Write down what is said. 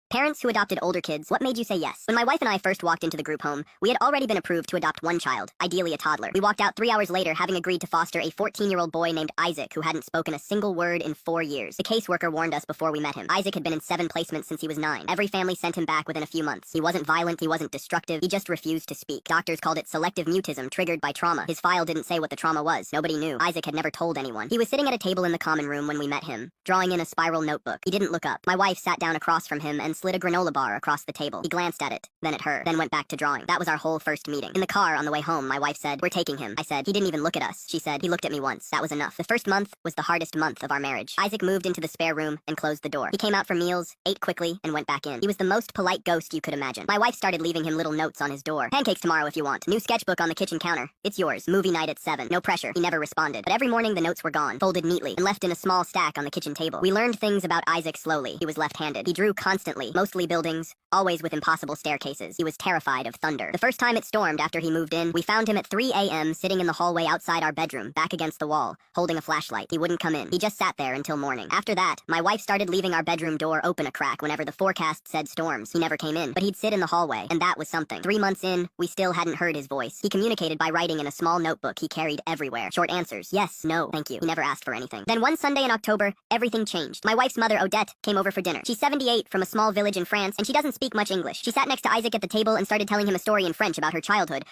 Parents who adopted older kids, what made you say yes? When my wife and I first walked into the group home, we had already been approved to adopt one child, ideally a toddler. We walked out 3 hours later having agreed to foster a 14-year-old boy named Isaac who hadn't spoken a single word in 4 years. The caseworker warned us before we met him. Isaac had been in 7 placements since he was 9. Every family sent him back within a few months. He wasn't violent, he wasn't destructive, he just refused to speak. Doctors called it selective mutism triggered by trauma. His file didn't say what the trauma was. Nobody knew. Isaac had never told anyone. He was sitting at a table in the common room when we met him, drawing in a spiral notebook. He didn't look up. My wife sat down across from him and slid a granola bar across the table. He glanced at it, then at her, then went back to drawing. That was our whole first meeting. In the car on the way home, my wife said, "We're taking him." I said, "He didn't even look at us." She said, "He looked at me once. That was enough." The first month was the hardest month of our marriage. Isaac moved into the spare room and closed the door. He came out for meals, ate quickly, and went back in. He was the most polite ghost you could imagine. My wife started leaving him little notes on his door. "Pancakes tomorrow if you want. New sketchbook on the kitchen counter. It's yours. Movie night at 7. No pressure." He never responded. But every morning the notes were gone, folded neatly, and left in a small stack on the kitchen table. We learned things about Isaac slowly. He was left-handed. He drew constantly, mostly buildings, always with impossible staircases. He was terrified of thunder. The first time it stormed after he moved in, we found him at 3 a.m. sitting in the hallway outside our bedroom, back against the wall, holding a flashlight. He wouldn't come in. He just sat there until morning. After that, my wife started leaving our bedroom door open a crack whenever the forecast said storms. He never came in, but he'd sit in the hallway, and that was something. 3 months in, we still hadn't heard his voice. He communicated by writing in a small notebook he carried everywhere. Short answers: yes, no, thank you. He never asked for anything. Then one Sunday in October, everything changed. My wife's mother, Odette, came over for dinner. She's 78, from a small village in France, and she doesn't speak much English. She sat next to Isaac at the table and started telling him a story in French about her childhood.